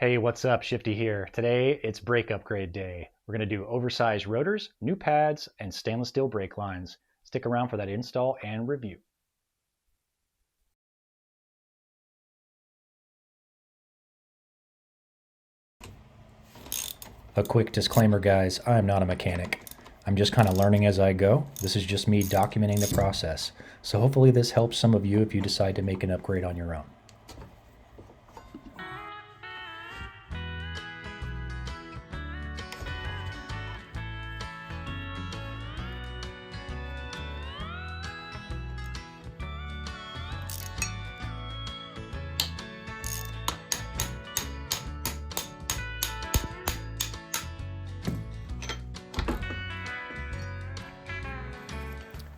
Hey, what's up? Shifty here. Today it's brake upgrade day. We're going to do oversized rotors, new pads, and stainless steel brake lines. Stick around for that install and review. A quick disclaimer, guys, I'm not a mechanic. I'm just kind of learning as I go. This is just me documenting the process. So hopefully this helps some of you if you decide to make an upgrade on your own.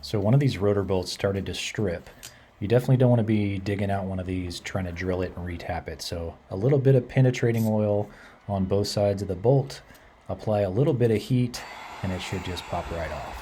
So one of these rotor bolts started to strip. You definitely don't want to be digging out one of these trying to drill it and retap it. So a little bit of penetrating oil on both sides of the bolt, apply a little bit of heat, and it should just pop right off.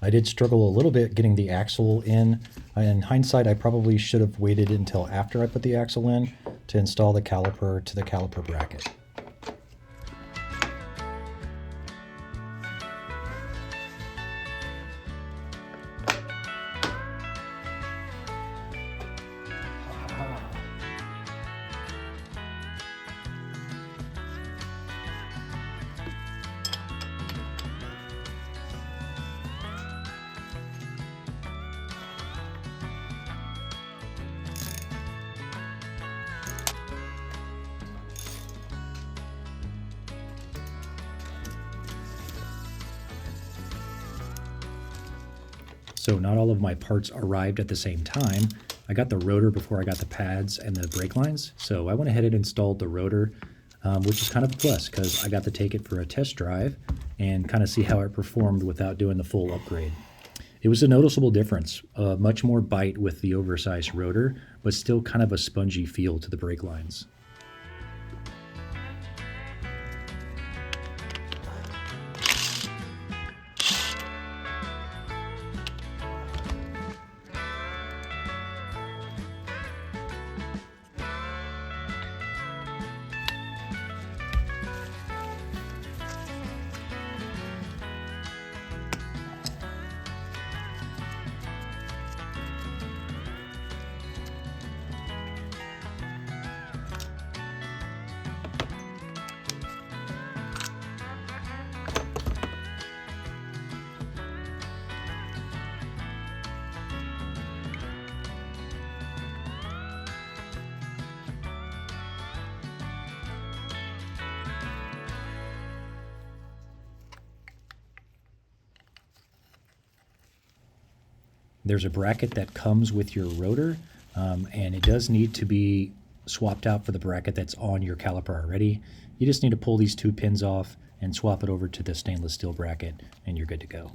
I did struggle a little bit getting the axle in. In hindsight, I probably should have waited until after I put the axle in to install the caliper to the caliper bracket. So not all of my parts arrived at the same time. I got the rotor before I got the pads and the brake lines. So I went ahead and installed the rotor, which is kind of a plus because I got to take it for a test drive and kind of see how it performed without doing the full upgrade. It was a noticeable difference, much more bite with the oversized rotor, but still kind of a spongy feel to the brake lines. There's a bracket that comes with your rotor, and it does need to be swapped out for the bracket that's on your caliper already. You just need to pull these two pins off and swap it over to the stainless steel bracket, and you're good to go.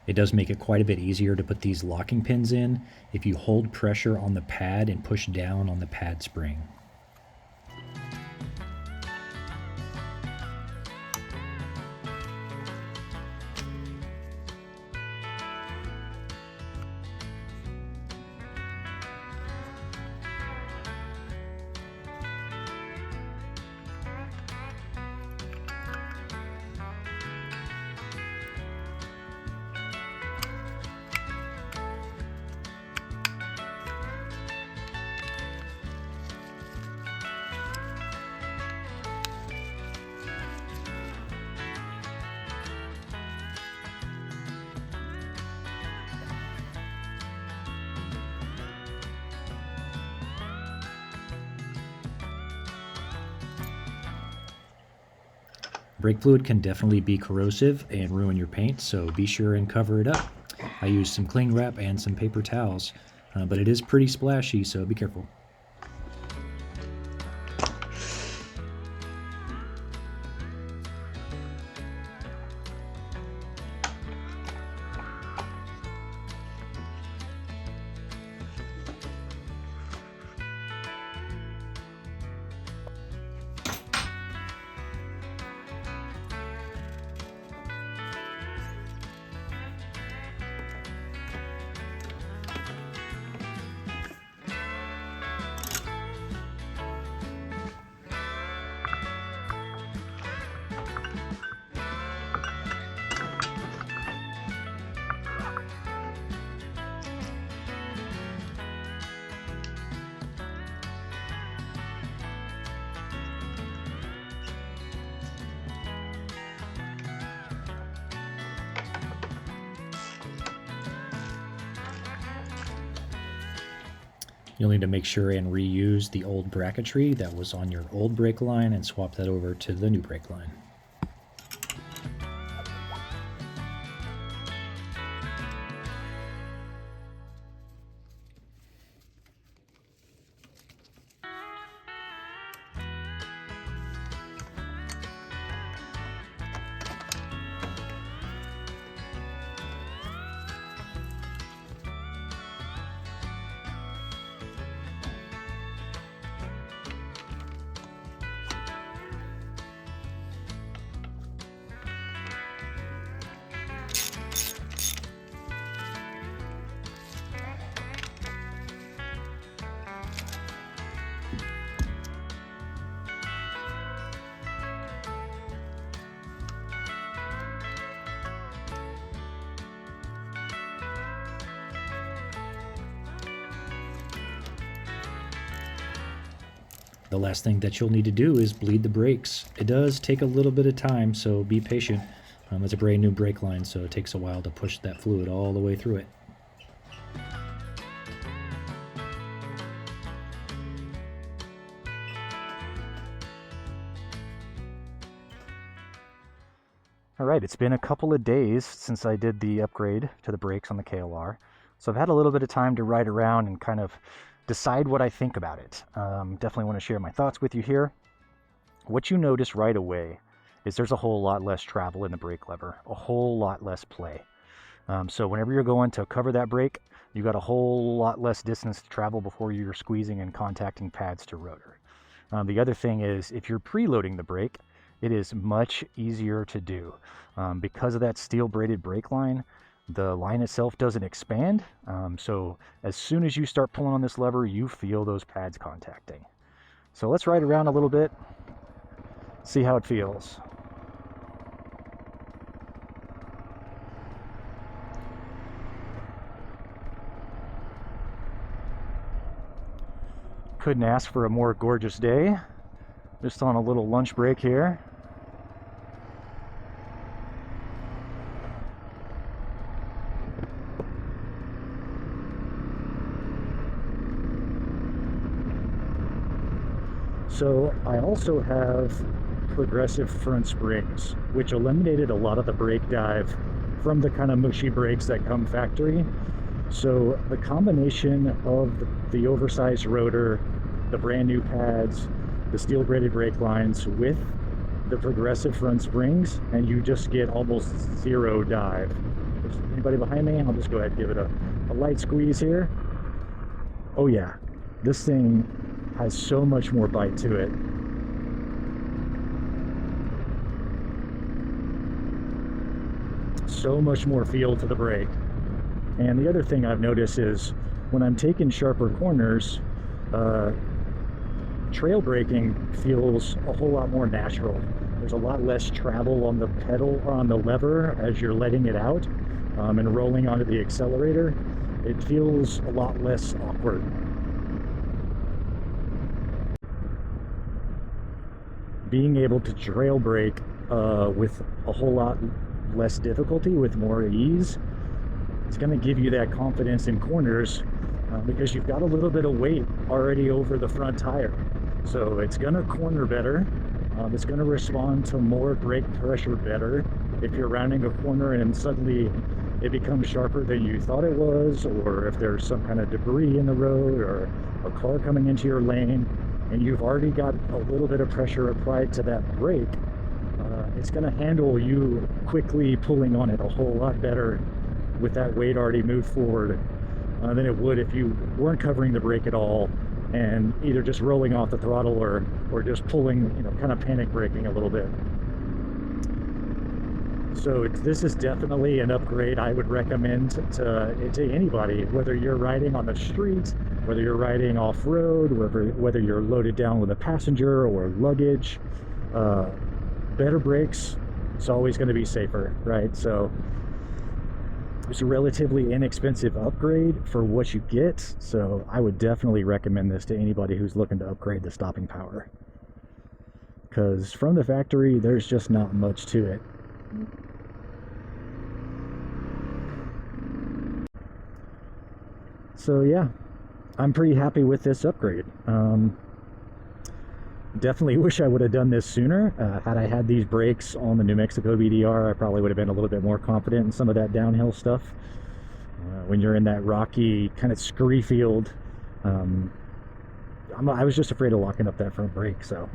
It does make it quite a bit easier to put these locking pins in if you hold pressure on the pad and push down on the pad spring. Brake fluid can definitely be corrosive and ruin your paint, so be sure and cover it up. I used some cling wrap and some paper towels, but it is pretty splashy, so be careful. You'll need to make sure and reuse the old bracketry that was on your old brake line and swap that over to the new brake line. The last thing that you'll need to do is bleed the brakes. It does take a little bit of time, so be patient. It's a brand new brake line, so it takes a while to push that fluid all the way through it. Alright, it's been a couple of days since I did the upgrade to the brakes on the KLR, so I've had a little bit of time to ride around and kind of decide what I think about it. Definitely want to share my thoughts with you here. What you notice right away is there's a whole lot less travel in the brake lever, a whole lot less play. So whenever you're going to cover that brake, you got a whole lot less distance to travel before you're squeezing and contacting pads to rotor. The other thing is, if you're preloading the brake, it is much easier to do. Because of that steel braided brake line, the line itself doesn't expand, so as soon as you start pulling on this lever, you feel those pads contacting. So let's ride around a little bit, see how it feels. Couldn't ask for a more gorgeous day. Just on a little lunch break here. So I also have progressive front springs, which eliminated a lot of the brake dive from the kind of mushy brakes that come factory. So the combination of the oversized rotor, the brand new pads, the steel braided brake lines with the progressive front springs, and you just get almost zero dive. There's anybody behind me? I'll just go ahead and give it a light squeeze here. Oh yeah, this thing has so much more bite to it. So much more feel to the brake. And the other thing I've noticed is when I'm taking sharper corners, trail braking feels a whole lot more natural. There's a lot less travel on the pedal or on the lever as you're letting it out and rolling onto the accelerator. It feels a lot less awkward. Being able to trail brake with a whole lot less difficulty, with more ease, it's going to give you that confidence in corners because you've got a little bit of weight already over the front tire. So it's going to corner better, It's going to respond to more brake pressure better if you're rounding a corner and suddenly it becomes sharper than you thought it was, or if there's some kind of debris in the road or a car coming into your lane and you've already got a little bit of pressure applied to that brake. It's going to handle you quickly pulling on it a whole lot better with that weight already moved forward than it would if you weren't covering the brake at all and either just rolling off the throttle or just pulling, you know, kind of panic braking a little bit. So this is definitely an upgrade I would recommend to anybody, whether you're riding on the street, whether you're riding off-road, whether you're loaded down with a passenger or luggage. Better brakes, it's always going to be safer, right? So it's a relatively inexpensive upgrade for what you get, so I would definitely recommend this to anybody who's looking to upgrade the stopping power, because from the factory there's just not much to it. So yeah, I'm pretty happy with this upgrade. Definitely wish I would have done this sooner. Had I had these brakes on the New Mexico BDR, I probably would have been a little bit more confident in some of that downhill stuff. When you're in that rocky, kind of scree field, I was just afraid of locking up that front brake, so.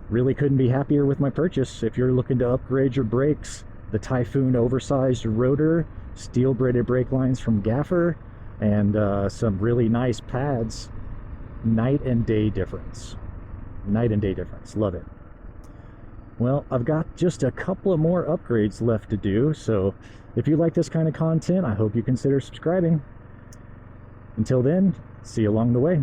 Really couldn't be happier with my purchase. If you're looking to upgrade your brakes, the Typhoon Oversized Rotor, steel braided brake lines from Gaffer, and some really nice pads. Night and day difference. Night and day difference. Love it. Well, I've got just a couple of more upgrades left to do, so if you like this kind of content, I hope you consider subscribing. Until then, see you along the way.